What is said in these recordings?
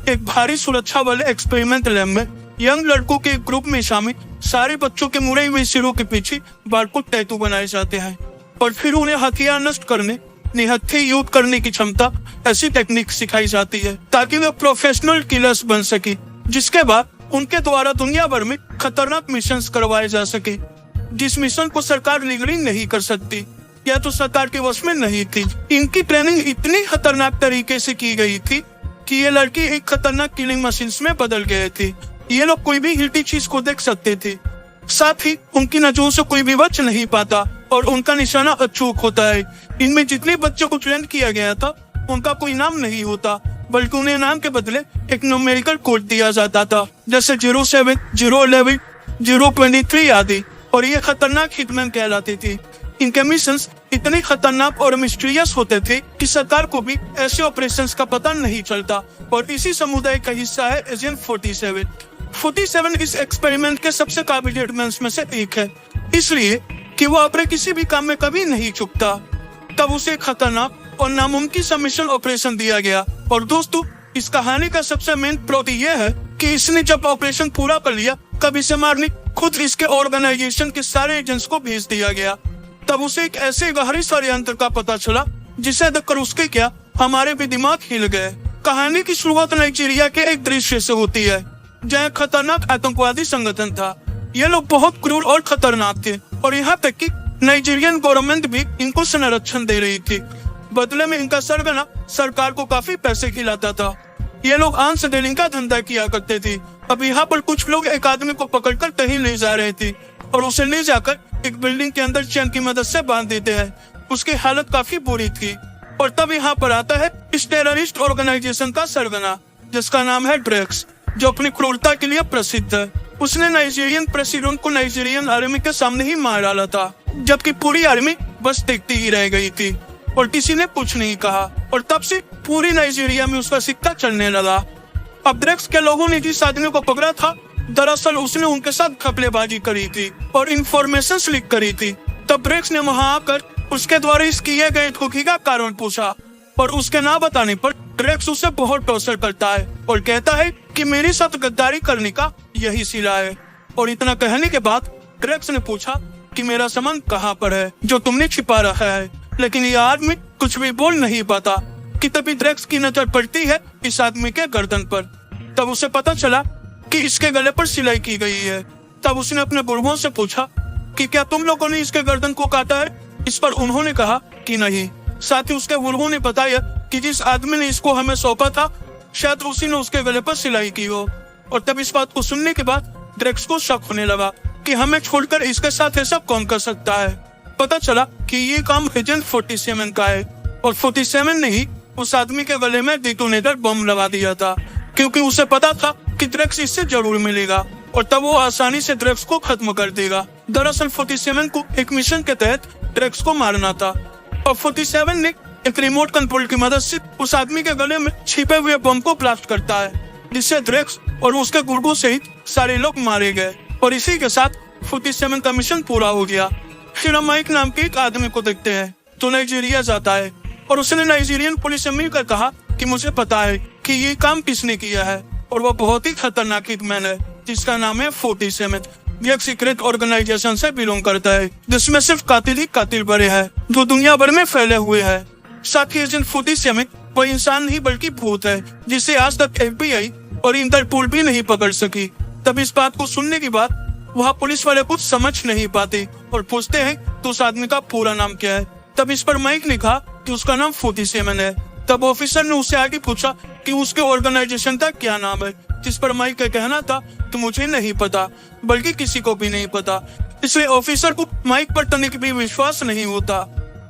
एक भारी सुरक्षा वाले एक्सपेरिमेंट लैब में यंग लड़कों के एक ग्रुप में शामिल सारे बच्चों के मुड़े हुए सिरों के पीछे बारकोड टैटू बनाए जाते हैं और फिर उन्हें हथियार नष्ट करने, निहत्थे युद्ध करने की क्षमता ऐसी टेक्निक सिखाई जाती है ताकि वे प्रोफेशनल किलर्स बन सके, जिसके बाद उनके द्वारा दुनिया भर में खतरनाक मिशन करवाए जा सके, जिस मिशन को सरकार लीगली नहीं कर सकती या तो सरकार के वश में नहीं थी। इनकी ट्रेनिंग इतनी खतरनाक तरीके से की गई थी कि ये लड़की एक खतरनाक किलिंग मशीन में बदल गए थे। ये लोग कोई भी हिलती चीज को देख सकते थे, साथ ही उनकी नजरों से कोई भी बच नहीं पाता और उनका निशाना अचूक होता है। इनमें जितने बच्चों को ट्रेन किया गया था उनका कोई नाम नहीं होता, बल्कि उन्हें नाम के बदले एक न्यूमेरिकल कोड दिया जाता था, जैसे 07, 011, 023 आदि, और ये खतरनाक हिटमैन कहलाते थे। इनके मिशंस इतने खतरनाक और मिस्टीरियस होते थे कि सरकार को भी ऐसे ऑपरेशंस का पता नहीं चलता, और इसी समुदाय का हिस्सा है एजेंट 47। 47 इस एक्सपेरिमेंट के सबसे काबिल हिटमैन्स में से एक है, इसलिए कि वो अपने किसी भी काम में कभी नहीं चूकता। तब उसे खतरनाक और नामुमकिन सा मिशन ऑपरेशन दिया गया। और दोस्तों, इस कहानी का सबसे मेन प्लॉट ये है कि इसने जब ऑपरेशन पूरा कर लिया, कब इसे मारने खुद इसके ऑर्गेनाइजेशन के सारे एजेंट्स को भेज दिया गया। तब उसे एक ऐसे गहरी षड्यंत्र का पता चला जिसे देखकर उसके क्या हमारे भी दिमाग हिल गए। कहानी की शुरुआत नाइजीरिया के एक दृश्य से होती है, जहाँ खतरनाक आतंकवादी संगठन था। ये लोग बहुत क्रूर और खतरनाक थे और यहाँ तक कि नाइजीरियन गवर्नमेंट भी इनको संरक्षण दे रही थी। बदले में इनका सरगना सरकार को काफी पैसे खिलाता था। ये लोग आर्म्स डीलिंग का धंधा किया करते थे। अब यहाँ पर कुछ लोग एक आदमी को पकड़कर कहीं ले जा रहे थे और उसे ले जाकर एक बिल्डिंग के अंदर चैन की मदद से बांध देते हैं। उसकी हालत काफी बुरी थी और तब यहाँ पर आता है इस टेररिस्ट ऑर्गेनाइजेशन का सरगना, जिसका नाम है ड्रेक्स, जो अपनी क्रूरता के लिए प्रसिद्ध है। उसने नाइजीरियन प्रेसिडेंट को नाइजीरियन आर्मी के सामने ही मार डाला था, जबकि पूरी आर्मी बस देखती ही रह गई थी और किसी ने कुछ नहीं कहा। और तब से पूरी नाइजीरिया में उसका सिक्का चलने लगा। अब ड्रेक्स के लोगों ने जिस आदमी को पकड़ा था, दरअसल उसने उनके साथ घपलेबाजी करी थी और इंफॉर्मेशन लीक करी थी। तब ड्रेक्स ने वहां आकर उसके द्वारा इस किए गए धोखे का कारण पूछा और उसके ना बताने पर ड्रेक्स उसे बहुत टॉर्चर करता है और कहता है कि मेरे साथ गद्दारी करने का यही सिला है। और इतना कहने के बाद ड्रेक्स ने पूछा कि मेरा सामान कहाँ पर है जो तुमने छिपा रखा है, लेकिन ये आदमी कुछ भी बोल नहीं पाता कि तभी ड्रेक्स की नजर पड़ती है इस आदमी के गर्दन पर। तब उसे पता चला कि इसके गले पर सिलाई की गई है। तब उसने अपने गुरुओं से पूछा कि क्या तुम लोगों ने इसके गर्दन को काटा है? इस पर उन्होंने कहा कि नहीं। साथ ही उसके गुरुओं ने बताया कि जिस आदमी ने इसको हमें सौंपा था, शायद उसी ने उसके गले पर सिलाई की हो। और तब इस बात को सुनने के बाद ड्रेक्स को शक होने लगा कि हमें छोड़कर इसके साथ ऐसा कौन कर सकता है। पता चला कि ये काम एजेंट 47 का है और 47 ने ही उस आदमी के गले में डिटोनेटर बम लगा दिया था, क्योंकि उसे पता था कि ड्रेक्स इससे जरूर मिलेगा और तब वो आसानी से ड्रेक्स को खत्म कर देगा। दरअसल 47 को एक मिशन के तहत ड्रेक्स को मारना था और 47 ने एक रिमोट कंट्रोल की मदद से उस आदमी के गले में छिपे हुए बम को ब्लास्ट करता है, जिससे ड्रेक्स और उसके गुर्गों सहित सारे लोग मारे गए। और इसी के साथ 47 का मिशन पूरा हो गया। फिर हम माइक नाम के एक आदमी को देखते हैं तो नाइजीरिया जाता है और उसने नाइजीरियन पुलिस से मिलकर कहा कि मुझे पता है कि ये काम किसने किया है और वो बहुत ही खतरनाक हिटमैन है जिसका नाम है 47। ये एक सीक्रेट ऑर्गेनाइजेशन से बिलोंग करता है जिसमें सिर्फ कातिल ही कातिल बड़े हैं जो दुनिया भर में फैले हुए हैं। साथ ही एजेंट 47 वो इंसान नहीं बल्कि भूत है जिसे आज तक FBI और इंटरपोल भी नहीं पकड़ सकी। तब इस बात को सुनने के बाद वहाँ पुलिस वाले कुछ समझ नहीं पाते और पूछते हैं तो उस आदमी का पूरा नाम क्या है। तब इस पर माइक ने कहा कि उसका नाम 47 है। तब ऑफिसर ने उससे आगे पूछा कि उसके ऑर्गेनाइजेशन का क्या नाम है, जिस पर माइक का कहना था कि मुझे नहीं पता, बल्कि किसी को भी नहीं पता। इसलिए ऑफिसर को माइक पर तनिक भी विश्वास नहीं होता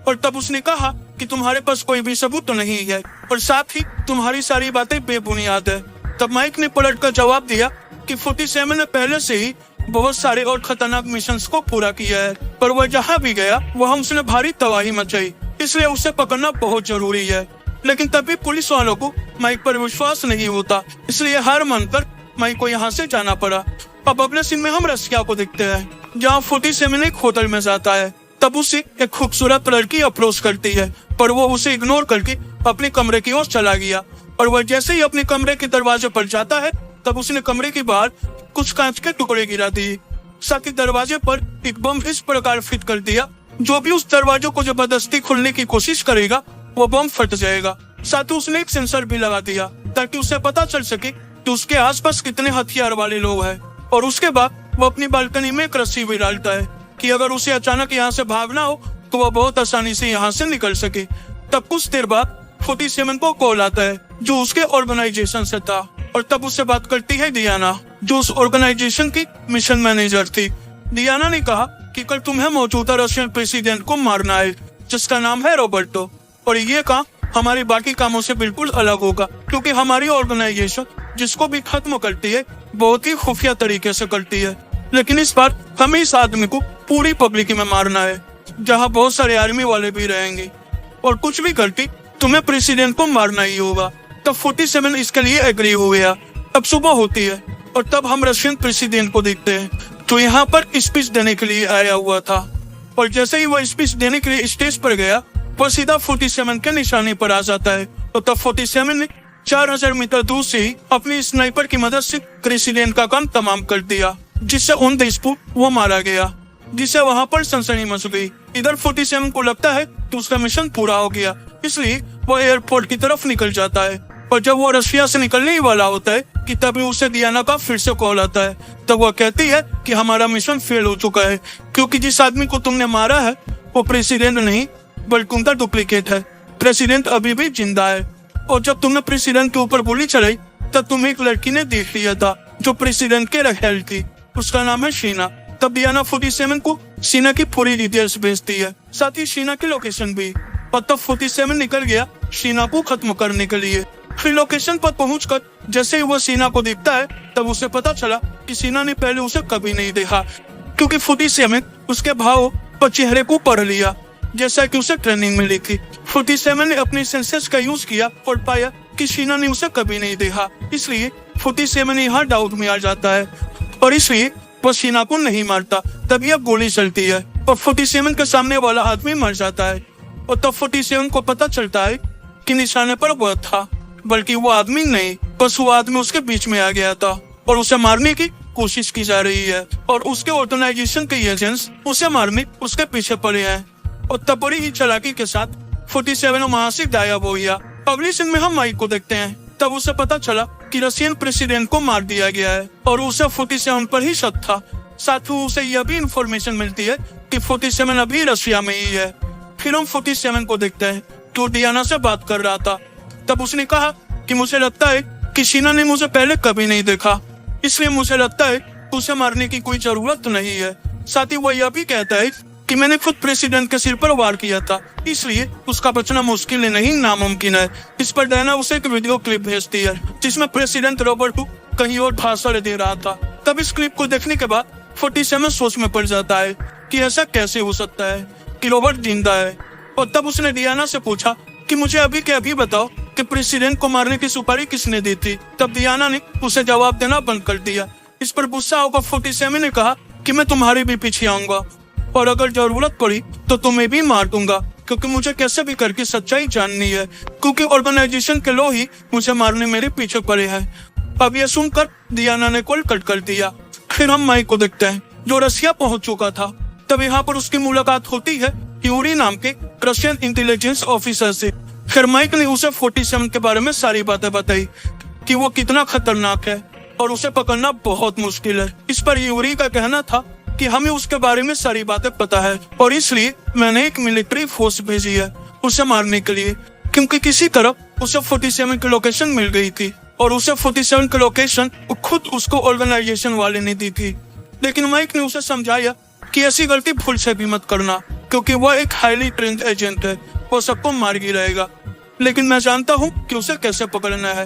और तब उसने कहा कि तुम्हारे पास कोई भी सबूत नहीं है और साथ ही तुम्हारी सारी बातें बेबुनियाद है। तब माइक ने पलट कर जवाब दिया कि 47 ने पहले से ही बहुत सारे और खतरनाक मिशंस को पूरा किया है, पर वह जहाँ भी गया वहाँ उसने भारी तबाही मचाई, इसलिए उसे पकड़ना बहुत जरूरी है। लेकिन तभी पुलिस वालों को माइक पर विश्वास नहीं होता, इसलिए हार मानकर माइक को यहाँ से जाना पड़ा। अब अगले सीन में हम रसिया को देखते हैं जहाँ 47 एक होटल में जाता है। तब उसे एक खूबसूरत लड़की अप्रोच करती है, पर वो उसे इग्नोर करके अपने कमरे की ओर चला गया और वह जैसे ही अपने कमरे के दरवाजे पर जाता है तब उसने कमरे के बाहर कुछ कांच के टुकड़े गिरा दिए। साथ ही दरवाजे पर एक बम इस प्रकार फिट कर दिया, जो भी उस दरवाजे को जबरदस्ती खोलने की कोशिश करेगा वो बम फट जाएगा। साथ ही उसने एक सेंसर भी लगा दिया ताकि उसे पता चल सके कि उसके आसपास कितने हथियार वाले लोग हैं। और उसके बाद वो अपनी बालकनी में एक रस्सी भी डालता है कि अगर उसे अचानक यहाँ से भागना हो तो वह बहुत आसानी से यहाँ से निकल सके। तब कुछ देर बाद 47 को कॉल आता है जो उसके ऑर्गेनाइजेशन से था, और तब उससे बात करती है डियाना, जो उस ऑर्गेनाइजेशन की मिशन मैनेजर थी। डियाना ने कहा कि कल तुम्हें मौजूदा रशियन प्रेसिडेंट को मारना है जिसका नाम है रॉबर्टो, और ये काम हमारे बाकी कामों से बिल्कुल अलग होगा क्योंकि हमारी ऑर्गेनाइजेशन जिसको भी खत्म करती है बहुत ही खुफिया तरीके से करती है। लेकिन इस बार हमें इस आदमी को पूरी पब्लिक में मारना है जहाँ बहुत सारे आर्मी वाले भी रहेंगे, और कुछ भी करके तुम्हें प्रेसिडेंट को मारना ही होगा। तब 47 इसके लिए एग्री हो गया। अब सुबह होती है और तब हम रशियन प्रेसिडेंट को देखते हैं तो यहाँ पर स्पीच देने के लिए आया हुआ था, और जैसे ही वह स्पीच देने के लिए स्टेज पर गया वह सीधा 47 के निशाने पर आ जाता है। तो तब 47 ने 4000 मीटर दूर से ही अपनी स्नाइपर की मदद से प्रेसिडेंट का काम तमाम कर दिया, जिससे ऑन द स्पॉट वो मारा गया, जिससे वहां पर सनसनी मच गई। इधर 47 को लगता है कि उसका मिशन पूरा हो गया, इसलिए वो एयरपोर्ट की तरफ निकल जाता है। और जब वो रशिया से निकलने ही वाला होता है कि तभी उसे डियाना का फिर से कॉल आता है। तब वो कहती है कि हमारा मिशन फेल हो चुका है क्योंकि जिस आदमी को तुमने मारा है वो प्रेसिडेंट नहीं बल्कि उनका डुप्लीकेट है। प्रेसिडेंट अभी भी जिंदा है, और जब तुमने प्रेसिडेंट के ऊपर गोली चलाई तब तुम्हें एक लड़की ने देख लिया था जो प्रेसिडेंट के रखेल थी, उसका नाम है शीना। तब डियाना 47 को शीना की पूरी डिटेल्स भेजती है, साथ ही शीना की लोकेशन भी। और तब 47 निकल गया शीना को खत्म करने के लिए। फिर लोकेशन पर पहुंचकर जैसे ही वो शीना को देखता है तब उसे पता चला कि शीना ने पहले उसे कभी नहीं देखा, क्योंकि 47 उसके भाव पर चेहरे को पढ़ लिया जैसा कि उसे ट्रेनिंग मिली थी। 47 ने अपने सेंसेस का यूज किया और पाया कि शीना ने उसे कभी नहीं देखा, इसलिए 47 यहाँ डाउट में आ जाता है और इसलिए वो शीना को नहीं मारता। तभी अब गोली चलती है और 47 के सामने वाला आदमी मर जाता है, और तब 47 को पता चलता है कि निशाने पर वो था, बल्कि वो आदमी नहीं, बस वो आदमी उसके बीच में आ गया था और उसे मारने की कोशिश की जा रही है, और उसके ऑर्गेनाइजेशन के एजेंट्स उसे मारने उसके पीछे पड़े हैं। और तब बड़ी ही चालाकी के साथ 47 वहां से गायब हो गया। अगली सीन में हम माइक को देखते हैं। तब उसे पता चला कि रशियन प्रेसिडेंट को मार दिया गया है और उसे 47 पर ही शक था। साथ ही उसे यह भी इंफॉर्मेशन मिलती है कि 47 अभी रशिया में ही है। फिर हम 47 को देखते हैं तो डियाना से बात कर रहा था। तब उसने कहा कि मुझे लगता है कि शीना ने मुझे पहले कभी नहीं देखा, इसलिए मुझे लगता है उसे मारने की कोई जरूरत नहीं है। साथ ही वह यह भी कहता है कि मैंने खुद प्रेसिडेंट के सिर पर वार किया था, इसलिए उसका बचना मुश्किल नहीं नामुमकिन है। इस पर डायना उसे एक वीडियो क्लिप भेजती है जिसमें प्रेसिडेंट रॉबर्टो कहीं और भाषण दे रहा था। तब इस क्लिप को देखने के बाद 47 सोच में पड़ जाता है कि ऐसा कैसे हो सकता है कि रॉबर्ट जिंदा है। और तब उसने डियाना से पूछा कि मुझे अभी के अभी बताओ कि प्रेसिडेंट को मारने की सुपारी किसने दी थी। तब डियाना ने उसे जवाब देना बंद कर दिया। इस पर गुस्सा होकर 47 ने कहा कि मैं तुम्हारे भी पीछे आऊंगा और अगर जरूरत पड़ी तो तुम्हें भी मार दूंगा, क्योंकि मुझे कैसे भी करके सच्चाई जाननी है, क्योंकि ऑर्गेनाइजेशन के लोग ही मुझे मारने मेरे पीछे पड़े हैं। अब यह सुनकर डियाना ने कॉल कट कर दिया। फिर हम माइक को देखते हैं जो रशिया पहुंच चुका था। तब यहाँ पर उसकी मुलाकात होती है यूरी नाम के रशियन इंटेलिजेंस ऑफिसर से। फिर माइक ने उसे 47 के बारे में सारी बातें बताई कि वो कितना खतरनाक है और उसे पकड़ना बहुत मुश्किल है। इस पर यूरी का कहना था कि हमें उसके बारे में सारी बातें पता है और इसलिए मैंने एक मिलिट्री फोर्स भेजी है उसे मारने के लिए, क्योंकि किसी तरह उसे 47 की लोकेशन मिल गई थी और उसे 47 की लोकेशन खुद उसको ऑर्गेनाइजेशन वाले ने दी थी। लेकिन माइक ने उसे समझाया कि ऐसी गलती भूल से भी मत करना, क्योंकि वह एक हाईली ट्रेंड एजेंट है, वो सबको मार ही रहेगा। लेकिन मैं जानता हूँ कि उसे कैसे पकड़ना है।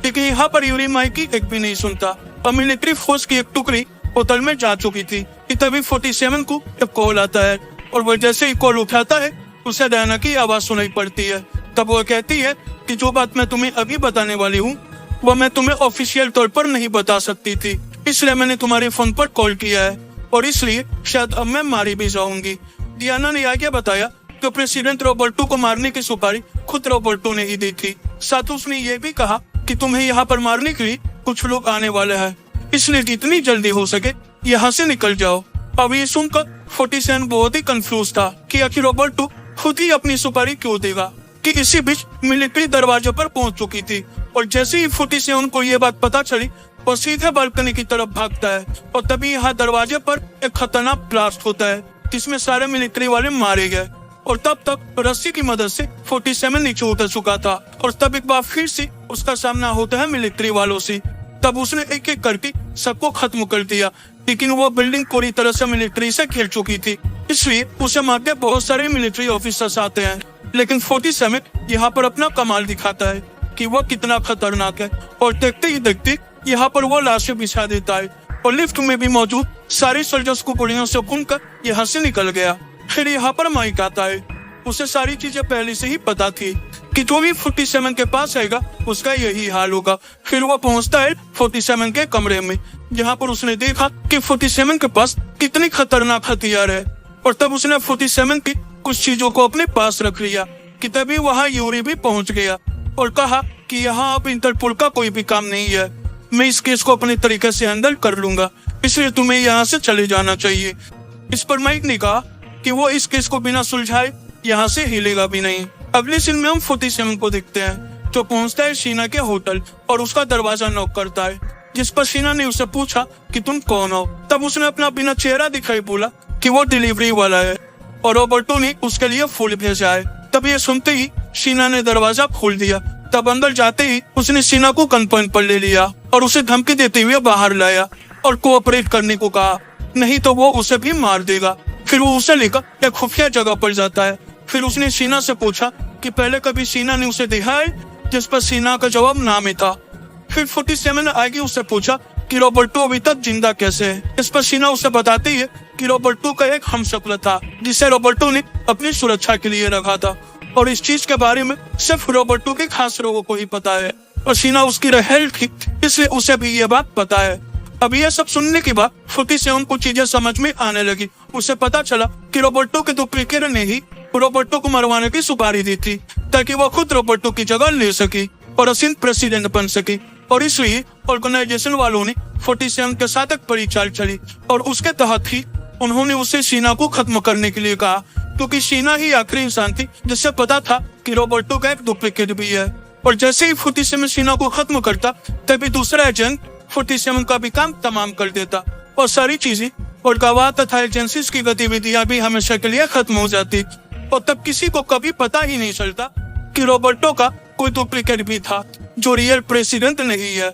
लेकिन यहाँ पर यूरी माइक की एक भी नहीं सुनता और मिलिट्री फोर्स की एक टुकड़ी होटल में जा चुकी थी कि तभी 47 को एक कॉल आता है और वह जैसे ही कॉल उठाता है उसे डायना की आवाज सुनाई पड़ती है। तब वो कहती है कि जो बात मैं तुम्हें अभी बताने वाली हूँ वो मैं तुम्हें ऑफिशियल तौर पर नहीं बता सकती थी, इसलिए मैंने तुम्हारे फोन पर कॉल किया है और इसलिए शायद अब मैं मारी भी जाऊंगी। डियाना ने आगे बताया कि प्रेसिडेंट रॉबर्टो को मारने की सुपारी खुद रॉबर्टो ने ही दी थी। साथ ही उसने ये भी कहा कि तुम्हें यहाँ पर मारने के लिए कुछ लोग आने वाले हैं, इसलिए जितनी जल्दी हो सके यहाँ से निकल जाओ। अब ये सुनकर 47 बहुत ही कंफ्यूज था कि आखिर रॉबर्टो खुद ही अपनी सुपारी क्यों देगा। कि इसी बीच मिलिट्री दरवाजे पर पहुंच चुकी थी और जैसे ही 47 को ये बात पता चली वो सीधे बालकनी की तरफ भागता है और तभी यहाँ दरवाजे पर एक खतरनाक ब्लास्ट होता है जिसमें सारे मिलिट्री वाले मारे गए और तब तक रस्सी की मदद से 47 नीचे उतर चुका था और तब एक बार फिर से उसका सामना होता है मिलिट्री वालों से। तब उसने एक एक करके सबको खत्म कर दिया, लेकिन वो बिल्डिंग पूरी तरह से मिलिट्री से घिर चुकी थी, इसलिए उसे मारने बहुत सारे मिलिट्री ऑफिसर्स आते हैं। लेकिन 47 यहाँ पर अपना कमाल दिखाता है कि वो कितना खतरनाक है और देखते ही देखते यहाँ पर वो लाशें बिछा देता है और लिफ्ट में भी मौजूद सारे सोल्जर्स को गोलियों से भूनकर यहाँ से निकल गया। फिर यहाँ पर माइक आता है, उसे सारी चीजें पहले से ही पता थी कि जो भी 47 के पास आएगा उसका यही हाल होगा। फिर वो पहुंचता है 47 के कमरे में, जहाँ पर उसने देखा कि 47 के पास कितनी खतरनाक हथियार है और तब उसने 47 की कुछ चीजों को अपने पास रख लिया कि तभी वहाँ यूरी भी पहुंच गया और कहा कि यहाँ अब इंटरपोल का कोई भी काम नहीं है, मैं इस केस को अपने तरीके से हैंडल कर लूंगा, इसलिए तुम्हें यहाँ से चले जाना चाहिए। इस पर माइक ने कहा कि वो इस केस को बिना सुलझाए यहाँ से हिलेगा भी नहीं। अगले सीन में हम 47 को देखते हैं जो पहुंचता है शीना के होटल और उसका दरवाजा नॉक करता है, जिस पर शीना ने उसे पूछा कि तुम कौन हो। तब उसने अपना बिना चेहरा दिखाई बोला कि वो डिलीवरी वाला है और रॉबर्टो ने उसके लिए फूल भेजा है। तब ये सुनते ही शीना ने दरवाजा खोल दिया। तब अंदर जाते ही उसने शीना को गन पॉइंट पर ले लिया और उसे धमकी देते हुए बाहर लाया और कोऑपरेट करने को कहा, नहीं तो वो उसे भी मार देगा। फिर वो उसे लेकर एक खुफिया जगह पर जाता है। फिर उसने शीना से पूछा कि पहले कभी शीना ने उसे देखा है, जिस पर शीना का जवाब ना में था। फिर 47 ने आगे उससे पूछा कि रॉबर्टो अभी तक जिंदा कैसे है। इस पर शीना उसे बताती है कि रॉबर्टो का एक हमशक्ल था जिसे रॉबर्टो ने अपनी सुरक्षा के लिए रखा था और इस चीज के बारे में सिर्फ रॉबर्टो के खास लोगों को ही पता है और शीना उसकी रहेल थी, इसलिए उसे भी ये बात पता है। अब ये सब सुनने के बाद 47 को चीजें समझ में आने लगी। उसे पता चला कि रॉबर्टो के डुप्लीकेट ने ही रॉबर्टो को मरवाने की सुपारी दी थी ताकि वो खुद रॉबर्टो की जगह ले सके और असिन प्रेसिडेंट बन सके, और इसलिए ऑर्गेनाइजेशन वालों ने 47 के साथ एक बड़ी चाल चली और उसके तहत ही उन्होंने उसे शीना को खत्म करने के लिए कहा, क्योंकि शीना ही आखिरी इंसान थी जिससे पता था कि रॉबर्टो का एक डुप्लीकेट भी है। और जैसे ही 47 शीना को खत्म करता तभी दूसरा एजेंट 47 का भी काम तमाम कर देता और सारी चीजें और गवाह तथा एजेंसीज की गतिविधियां भी हमेशा के लिए खत्म हो जाती और तब किसी को कभी पता ही नहीं चलता कि रॉबर्टो का कोई डुप्लीकेट भी था जो रियल प्रेसिडेंट नहीं है।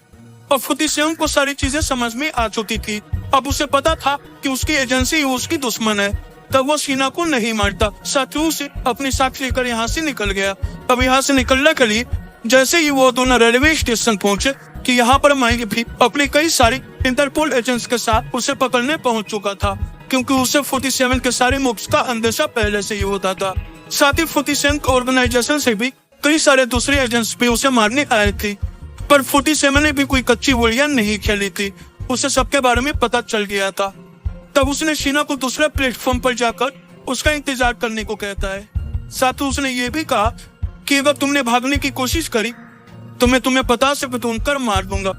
और 47 को सारी चीजें समझ में आ चुकी थी। अब उसे पता था कि उसकी एजेंसी उसकी दुश्मन है, तब वो शीना को नहीं मारता, साथियों से अपनी साथ लेकर यहाँ से निकल गया। अब यहाँ से निकलने के लिए जैसे ही वो दोनों रेलवे स्टेशन पहुंचे कि यहाँ पर माइक भी अपने कई सारे इंटरपोल एजेंट्स के साथ उसे पकड़ने पहुंच चुका था, क्योंकि उसे 47 के सारे मूव्स का अंदेशा पहले से ही होता था। साथ ही 47 ऑर्गेनाइजेशन से भी कई सारे दूसरे एजेंट्स भी उसे मारने आए थे, पर 47 ने भी कोई कच्ची गोलियां नहीं खेली थी, उसे सबके बारे में पता चल गया था। तब उसने शीना को दूसरे प्लेटफॉर्म पर जाकर उसका इंतजार करने को कहता है। साथ ही उसने ये भी कहा कि अगर तुमने भागने की कोशिश करी तो मैं तुम्हें पता से बतून कर मार दूंगा।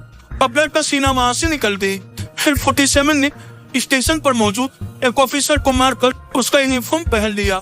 अब लड़का शीना वहां से निकल गई। फिर 47 ने स्टेशन पर मौजूद एक ऑफिसर को मारकर उसका यूनिफॉर्म पहन लिया,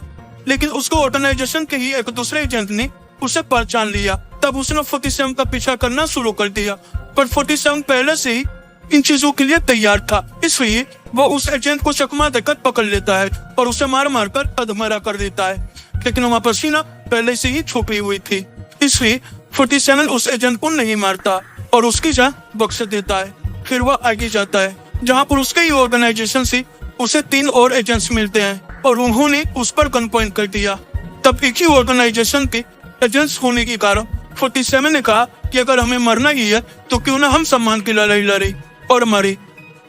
लेकिन उसको ऑर्गेनाइजेशन के ही एक दूसरे एजेंट ने उसे पहचान लिया। तब उसने 47 का पीछा करना शुरू कर दिया, पर 47 पहले से ही इन चीजों के लिए तैयार था, इसलिए वो उस एजेंट को चकमा देकर पकड़ लेता है और उसे मार मार कर अधमरा कर देता है। लेकिन वहाँ पर शीना पहले से ही छुपी हुई थी, इसलिए 47 उस एजेंट को नहीं मारता और उसकी जान बख्श देता है। फिर वह आगे जाता है जहाँ पर उसके ही ऑर्गेनाइजेशन से उसे 3 और एजेंट्स मिलते हैं और उन्होंने उस पर गन पॉइंट कर दिया। तब एक ही ऑर्गेनाइजेशन के एजेंट्स होने के कारण 47 ने कहा कि अगर हमें मरना ही है तो क्यों ना हम सम्मान की लड़ाई लड़े और मरे।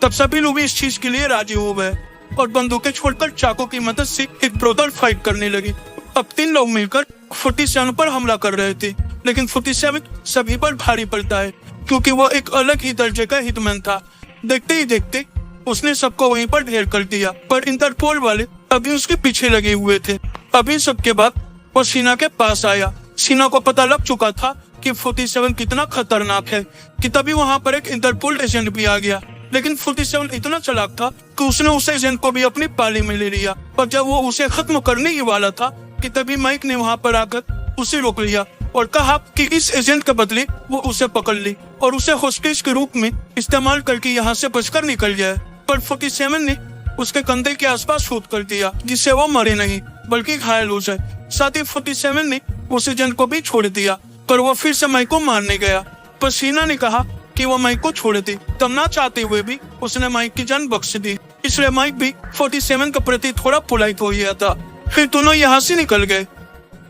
तब सभी लोग इस चीज के लिए राजी हो गए और बंदूकें छोड़कर चाकू की मदद से एक ब्रूटल फाइट करने लगी। अब 3 लोग मिलकर 47 पर हमला कर रहे थे, लेकिन 47 सभी पर भारी पड़ता है क्योंकि वो एक अलग ही दर्जे का हिटमैन था। देखते ही देखते उसने सबको वहीं पर ढेर कर दिया, पर इंटरपोल वाले अभी उसके पीछे लगे हुए थे। अभी सबके बाद वो शीना के पास आया। शीना को पता लग चुका था कि 47 कितना खतरनाक है कि तभी वहां पर एक इंटरपोल एजेंट भी आ गया। लेकिन 47 इतना चालाक था कि उसने उस एजेंट को भी अपनी पाली में ले लिया। पर जब वो उसे खत्म करने ही वाला था कि तभी माइक ने वहां पर आकर उसे रोक लिया और कहा कि इस एजेंट के बदले वो उसे पकड़ ली और उसे होस्टेज के रूप में इस्तेमाल करके यहाँ से बचकर निकल जाए। पर 47 ने उसके कंधे के आसपास शूट कर दिया जिससे वो मरे नहीं बल्कि घायल हो जाए। साथ ही 47 ने उस एजेंट को भी छोड़ दिया, पर वो फिर से माइक को मारने गया। पर शीना ने कहा कि वो माइक को छोड़ दे, तब ना चाहते हुए भी उसने माइक की जान बख्श दी। इसलिए माइक भी 47 के प्रति थोड़ा पोलाइट हो गया था। फिर दोनों यहाँ से निकल गए।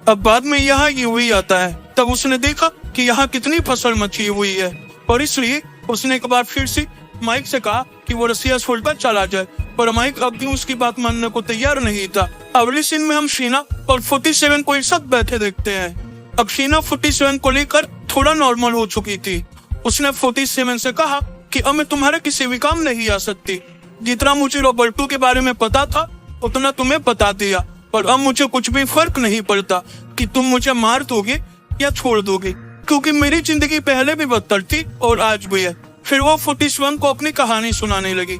अब बाद में यहाँ यूवी आता है। तब उसने देखा कि यहाँ कितनी फसल मची हुई है और इसलिए उसने एक बार फिर से माइक से कहा कि वो रसिया छोड़कर चला जाए, पर माइक अब भी उसकी बात मानने को तैयार नहीं था। अगले सीन में हम शीना और 47 को एक साथ बैठे देखते हैं। अब शीना 47 को लेकर थोड़ा नॉर्मल हो चुकी थी। उसने 47 से कहा कि अब मैं तुम्हारे किसी भी काम नहीं आ सकती। जितना मुझे रॉबर्टो के बारे में पता था उतना तुम्हें बता दिया, पर अब मुझे कुछ भी फर्क नहीं पड़ता कि तुम मुझे मार दोगे या छोड़ दोगे, क्योंकि मेरी जिंदगी पहले भी बदतर थी और आज भी है। फिर वो 47 को अपनी कहानी सुनाने लगी।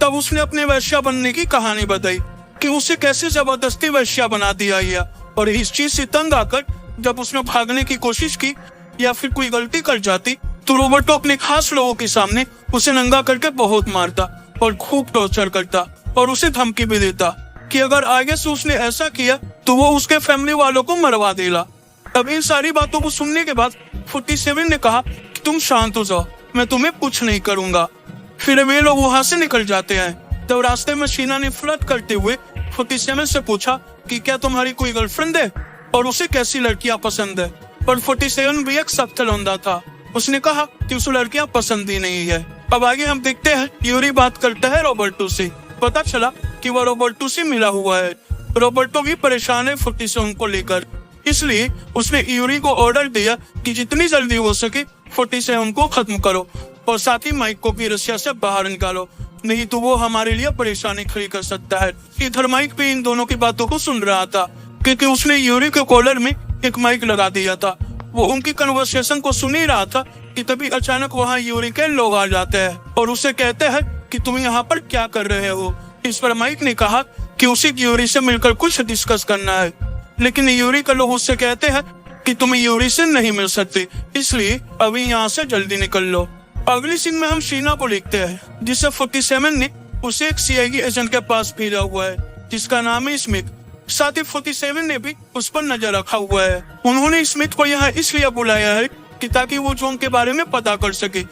तब उसने अपने वैश्या बनने की कहानी बताई कि उसे कैसे जबरदस्ती वैश्या बना दिया गया और इस चीज से तंग आकर जब उसने भागने की कोशिश की या फिर कोई गलती कर जाती तो रॉबर्टो अपने खास लोगों के सामने उसे नंगा करके बहुत मारता और खूब टॉर्चर करता और उसे धमकी भी देता कि अगर आगे से उसने ऐसा किया तो वो उसके फैमिली वालों को मरवा देगा। अब इन सारी बातों को सुनने के बाद 47 ने कहा कि तुम शांत हो जाओ, मैं तुम्हें कुछ नहीं करूंगा। फिर वे लोग वहां से निकल जाते हैं। तब रास्ते में शीना ने फ्लर्ट करते हुए 47 से पूछा कि क्या तुम्हारी कोई गर्लफ्रेंड है और उसे कैसी लड़कियां पसंद है। पर 47 भी एक सख्त लौंडा था। उसने कहा कि उसे लड़कियां पसंद ही नहीं है। अब आगे हम देखते हैं यूरी बात करता है रॉबर्टो से। पता चला कि वह रॉबर्टो से मिला हुआ है। रॉबर्टो भी परेशान है 47 को लेकर, इसलिए उसने यूरी को ऑर्डर दिया कि जितनी जल्दी हो सके 47 को खत्म करो और साथ ही माइक को भी रसिया से बाहर निकालो, नहीं तो वो हमारे लिए परेशानी खड़ी कर सकता है। इधर माइक भी इन दोनों की बातों को सुन रहा था क्योंकि उसने यूरी के कॉलर में एक माइक लगा दिया था। वो उनकी कन्वर्सेशन को सुन ही रहा था कि तभी अचानक वहाँ यूरी के लोग आ जाते हैं और उसे कहते हैं कि तुम यहाँ पर क्या कर रहे हो। इस पर माइक ने कहा कि उसे यूरी से मिलकर कुछ डिस्कस करना है, लेकिन यूरी के लोग उससे कहते हैं कि तुम यूरी से नहीं मिल सकते, इसलिए अभी यहाँ से जल्दी निकल लो। अगले सीन में हम शीना को देखते हैं जिसे 47 ने उसे एक सीआईडी एजेंट के पास भेजा हुआ है जिसका नाम है स्मिथ। साथ ही 47 ने भी उस पर नजर रखा हुआ है। उन्होंने स्मिथ को यहाँ इसलिए बुलाया है कि ताकि वो जॉन के बारे में पता कर सके।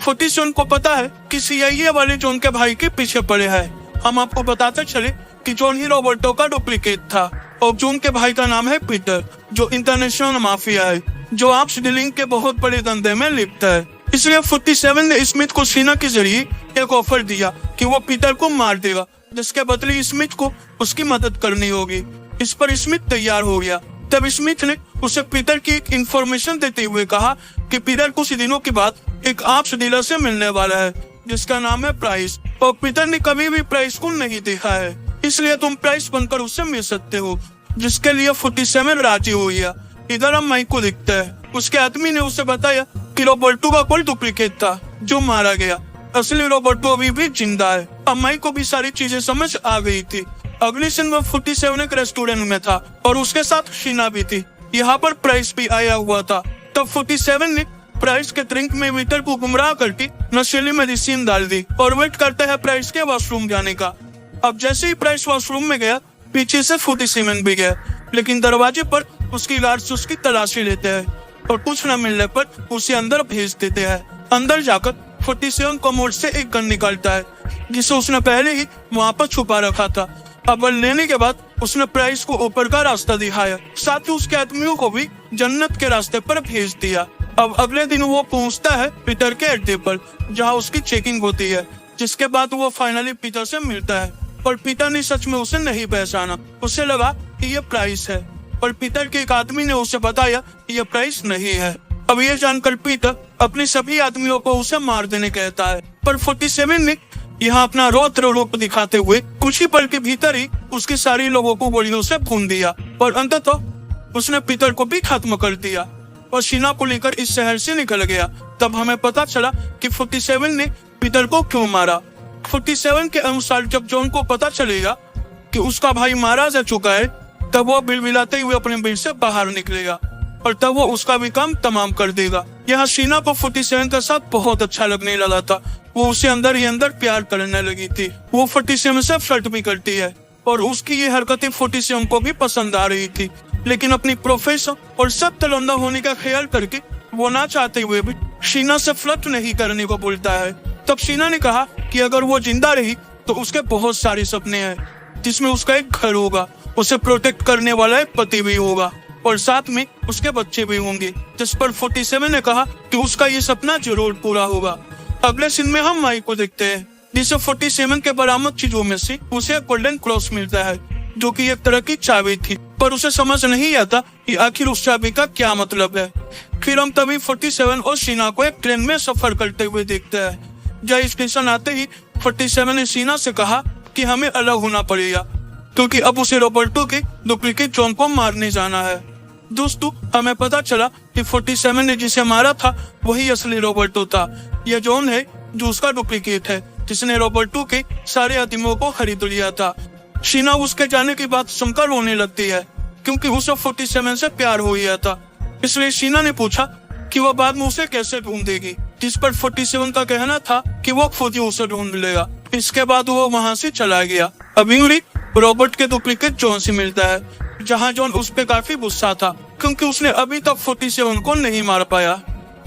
47 को पता है कि सीआईए वाले जॉन के भाई के पीछे पड़े हैं। हम आपको बताते चले कि जॉन ही रॉबर्टो का डुप्लीकेट था और जॉन के भाई का नाम है पीटर, जो इंटरनेशनल माफिया है, जो आर्म्स डीलिंग के बहुत बड़े धंधे में लिप्त है। इसलिए 47 ने स्मिथ को शीना के जरिए एक ऑफर दिया कि वो पीटर को मार देगा, जिसके बदले स्मिथ को उसकी मदद करनी होगी। इस पर स्मिथ तैयार हो गया। तब स्मिथ ने उसे पीटर की एक इंफॉर्मेशन देते हुए कहा कि पीटर कुछ दिनों के बाद एक आर्म्स डीलर से मिलने वाला है जिसका नाम है प्राइस, और पीटर ने कभी भी प्राइस को नहीं देखा है, इसलिए तुम प्राइस बनकर उससे मिल सकते हो, जिसके लिए 47 राजी हो गया। इधर हम माइक को देखते हैं। उसके आदमी ने उसे बताया कि रॉबर्टो का कोई डुप्लीकेट था जो मारा गया, असली रॉबर्टो अभी भी जिंदा है। अब माइक को भी सारी चीजें समझ आ गई थी। अगली सीन में 47 एक रेस्टोरेंट में था और उसके साथ शीना भी थी। यहाँ पर प्राइस भी आया हुआ था। तब 47 ने प्राइस के ड्रिंक में वेटर को गुमराह करके नशीली मेडिसिन डाल दी और वेट करता है प्राइस के वॉशरूम जाने का। अब जैसे ही प्राइस वॉशरूम में गया, पीछे से 47 भी गया, लेकिन दरवाजे पर उसकी गार्ड्स उसकी तलाशी लेते हैं और कुछ न मिलने पर उसे अंदर भेज देते हैं। अंदर जाकर 47 कमोड से एक गन निकालता है जिसे उसने पहले ही वहाँ पर छुपा रखा था। अब लेने के बाद उसने प्राइस को ऊपर का रास्ता दिखाया, साथ ही उसके आदमियों को भी जन्नत के रास्ते पर भेज दिया। अब अगले दिन वो पहुंचता है पीटर के अड्डे पर जहां उसकी चेकिंग होती है, जिसके बाद वो फाइनली पीटर से मिलता है। पर पीटर ने सच में उसे नहीं पहचाना। उसे लगा कि ये प्राइस है, पर पीटर के एक आदमी ने उसे बताया कि ये प्राइस नहीं है। अब ये जानकर पीटर अपने सभी आदमियों को उसे मार देने कहता है, पर 47 ने यहाँ अपना रौद्र रूप दिखाते हुए कुछ ही पल के भीतर ही उसके सारे लोगों को गोलियों से भून दिया और अंततः उसने पीटर को भी खत्म कर दिया। और शीना को लेकर इस शहर से निकल गया। तब हमें पता चला कि 47 ने पीटर को क्यों मारा। 47 के अनुसार जब जॉन को पता चलेगा कि उसका भाई मारा जा चुका है, तब वो बिलबिलाते हुए अपने बिल से बाहर निकलेगा और तब वो उसका भी काम तमाम कर देगा। यहाँ शीना को 47 के साथ बहुत अच्छा लगने लगा था। वो उसे अंदर ही अंदर प्यार करने लगी थी। वो 47 से फ्लर्ट भी करती है और उसकी ये हरकतें 47 को भी पसंद आ रही थी। लेकिन अपनी प्रोफेसर और सब तलंदा होने का ख्याल करके वो ना चाहते हुए भी शीना से फ्लर्ट नहीं करने को बोलता है। तब शीना ने कहा कि अगर वो जिंदा रही तो उसके बहुत सारे सपने हैं, जिसमें उसका एक घर होगा, उसे प्रोटेक्ट करने वाला एक पति भी होगा और साथ में उसके बच्चे भी होंगे। जिस पर 47 ने कहा कि उसका ये सपना जरूर पूरा होगा। अगले सीन में हम माइक को देखते हैं, जिसे 47 के बरामद चीजों में से उसे गोल्डन क्रॉस मिलता है, जो कि एक तरह की चाबी थी, पर उसे समझ नहीं आता कि आखिर उस चाबी का क्या मतलब है। फिर हम तभी 47 और शीना को एक ट्रेन में सफर करते हुए देखते हैं। जहाँ स्टेशन आते ही 47 ने शीना से कहा कि हमें अलग होना पड़ेगा, क्योंकि अब उसे रॉबर्टो के डुप्लीकेट जॉन को मारने जाना है। दोस्तों, हमें पता चला कि 47 ने जिसे मारा था वही असली रॉबर्टो था। यह जॉन है जो उसका डुप्लीकेट है, जिसने रॉबर्टो के सारे आदमियों को खरीद लिया था। शीना उसके जाने की बात सुनकर रोने लगती है, क्योंकि उसे 47 से प्यार हो गया था। इसलिए शीना ने पूछा कि वह बाद में उसे कैसे ढूंढेगी, जिस पर 47 का कहना था कि वो खुद ही उसे ढूंढ लेगा। इसके बाद वो वहाँ से चला गया। अब यूरी रॉबर्ट के डुप्लीकेट जॉन से मिलता है, जहाँ जॉन उस पे काफी गुस्सा था, क्योंकि उसने अभी तक 47 को नहीं मार पाया।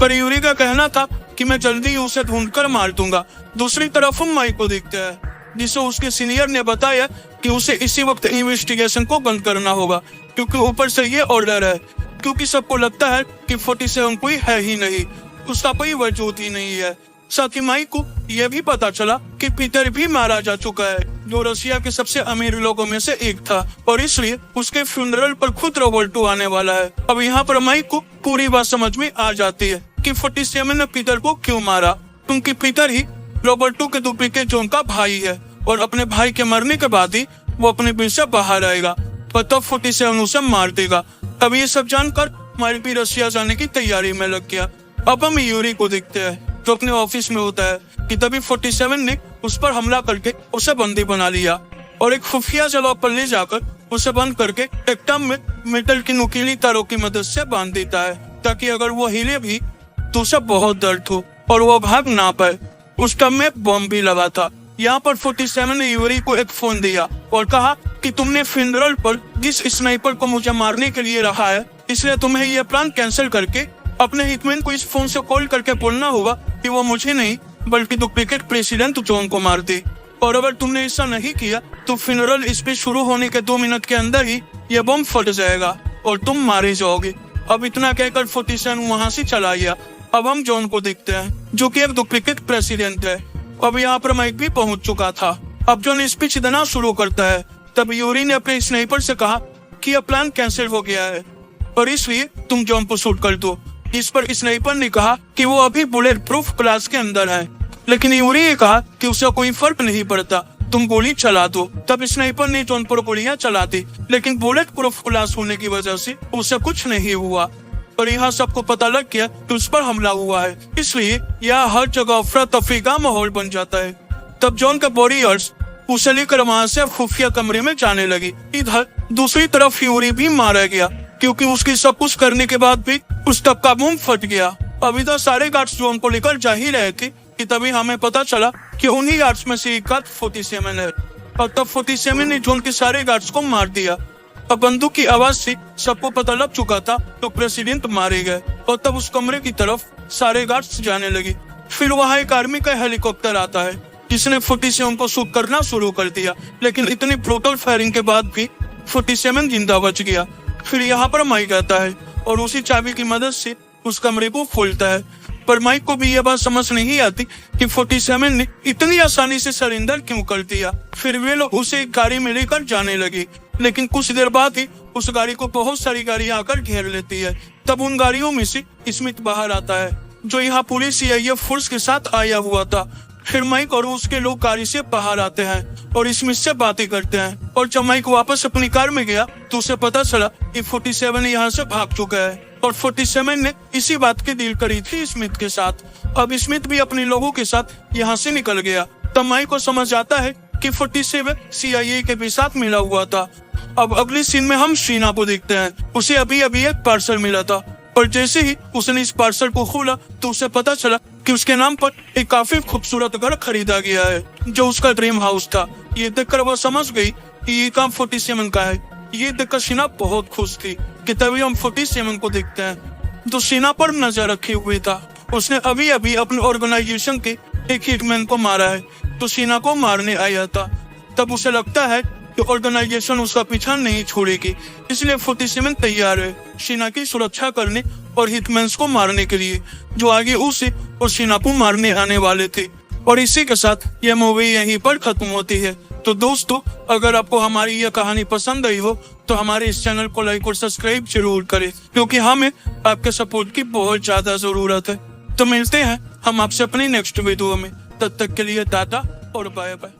पर यूरी का कहना था कि मैं जल्दी ही उसे ढूंढकर मार दूंगा। दूसरी तरफ हम माइक को देखते हैं, जिसे उसके सीनियर ने बताया कि उसे इसी वक्त इन्वेस्टिगेशन को बंद करना होगा, क्योंकि ऊपर से ये ऑर्डर है, क्योंकि सबको लगता है कि 47 कोई है ही नहीं, उसका कोई वजूद ही नहीं है। साथ ही माइक को यह भी पता चला कि पीटर भी मारा जा चुका है, जो रशिया के सबसे अमीर लोगों में से एक था, और इसलिए उसके फ्यूनरल पर खुद रॉबर्टो आने वाला है। अब यहाँ पर माइक को पूरी बात समझ में आ जाती है कि 47 ने पीटर को क्यों मारा, क्योंकि पीटर ही रॉबर्टो के डुप्लीकेट जॉन का भाई है और अपने भाई के मरने के बाद ही वो अपने बिल से बाहर आएगा, पर तब 47 उसे मार देगा। अब ये सब जानकर माइक भी रशिया जाने की तैयारी में लग गया। अब हम यूरी को देखते हैं, जो अपने ऑफिस में होता है कि तभी 47 ने उस पर हमला करके उसे बंदी बना लिया और एक खुफिया जगह पर ले जाकर उसे बंद करके एक टब में मेटल की नुकीली तारों की मदद से बांध देता है, ताकि अगर वो हिले भी तो उसे बहुत दर्द हो और वो भाग ना पाए। उस टब में बम भी लगा था। यहाँ पर 47 ने यूरी को एक फोन दिया और कहा कि तुमने फ्यूनरल पर जिस स्नाइपर को मुझे मारने के लिए रखा है, इसलिए तुम्हें यह प्लान कैंसिल करके अपने हिटमैन को इस फोन से कॉल करके बोलना होगा कि वो मुझे नहीं बल्कि डुप्लीकेट प्रेसिडेंट जॉन को मार दे। और अगर तुमने ऐसा नहीं किया तो फ्यूनरल स्पीच शुरू होने के 2 मिनट के अंदर ही यह बम फट जाएगा और तुम मारे जाओगे। अब इतना कहकर 47 वहाँ से चला गया। अब हम जॉन को देखते हैं, जो कि एक डुप्लीकेट प्रेसिडेंट है। अब यहाँ पर माइक भी पहुंच चुका था। अब जॉन स्पीच देना शुरू करता है। तब यूरी ने अपने स्नाइपर से कहा कि यह प्लान कैंसिल हो गया है और इसलिए तुम जॉन को शूट कर दो। इस पर स्नाइपर ने कहा कि वो अभी बुलेट प्रूफ क्लास के अंदर है, लेकिन यूरी ने कहा कि उसे कोई फर्क नहीं पड़ता, तुम गोली चला दो। तब स्नाइपर ने जॉन पर गोलियां चला दी, लेकिन बुलेट प्रूफ क्लास होने की वजह से उसे कुछ नहीं हुआ। और यहाँ सबको पता लग गया कि उस पर हमला हुआ है, इसलिए यहाँ हर जगह अफरा तफरी का माहौल बन जाता है। तब जॉन के वॉरियर्स उसे लेकर वहाँ से खुफिया कमरे में जाने लगी। इधर दूसरी तरफ यूरी भी मारा गया, क्योंकि उसकी सब कुछ करने के बाद भी उस टब का बम फट गया। अब इधर सारे गार्ड्स जॉन को लेकर जा ही रहे थे कि तभी हमें पता चला कि उन्हीं गार्ड्स में से एक गार्ड 47 है। और तब 47 ने जॉन के सारे गार्ड्स को मार दिया। अब बंदूक की आवाज से सबको पता लग चुका था तो प्रेसिडेंट मारे गए। और तब उस कमरे की तरफ सारे गार्ड्स जाने लगे। फिर वहाँ एक आर्मी का हेलीकॉप्टर आता है, जिसने 47 को शूट करना शुरू कर दिया, लेकिन इतनी ब्रूटल फायरिंग के बाद भी 47 जिंदा बच गया। फिर यहाँ पर माइक आता है और उसी चाबी की मदद से उस कमरे को खोलता है। पर माइक को भी यह बात समझ नहीं आती कि 47 ने इतनी आसानी से सरेंडर क्यों कर दिया। फिर वे लोग उसे एक गाड़ी में लेकर जाने लगे, लेकिन कुछ देर बाद ही उस गाड़ी को बहुत सारी गाड़ियां आकर घेर लेती है। तब उन गाड़ियों में से स्मिथ बाहर आता है, जो यहाँ पुलिस सीआईए फोर्स के साथ आया हुआ था। फिर माइक और उसके लोग गाड़ी से बाहर आते हैं और स्मिथ से बातें करते हैं। और जब माइक वापस अपनी कार में गया तो उसे पता चला कि 47 यहाँ से भाग चुका है। और 47 ने इसी बात की डील करी थी स्मिथ के साथ। अब स्मिथ भी अपने लोगों के साथ यहाँ से निकल गया। तब माइक को समझ आता है कि 47 CIA के भी साथ मिला हुआ था। अब अगले सीन में हम शीना को देखते हैं। उसे अभी अभी एक पार्सल मिला था और जैसे ही उसने इस पार्सल को खोला तो उसे पता चला कि उसके नाम पर एक काफी खूबसूरत घर खरीदा गया है, जो उसका ड्रीम हाउस था। ये देखकर वह समझ गई कि ये काम 47 का है। ये देखकर शीना बहुत खुश थी कि तभी हम 47 को देखते हैं, तो शीना पर नजर रखे हुए था। उसने अभी अभी अपने ऑर्गेनाइजेशन के एक हिटमैन को मारा है, तो शीना को मारने आया था। तब उसे लगता है कि ऑर्गेनाइजेशन उसका पीछा नहीं छोड़ेगी, इसलिए 47 तैयार है शीना की सुरक्षा करने और हिटमैन्स को मारने के लिए, जो आगे उसे और शीना को मारने आने वाले थे। और इसी के साथ यह मूवी यहीं पर खत्म होती है। तो दोस्तों, अगर आपको हमारी यह कहानी पसंद आई हो तो हमारे इस चैनल को लाइक और सब्सक्राइब जरूर करें, क्योंकि हमें आपके सपोर्ट की बहुत ज्यादा जरूरत है। तो मिलते हैं हम आपसे अपनी नेक्स्ट वीडियो में। तब तक के लिए टाटा और बाय बाय।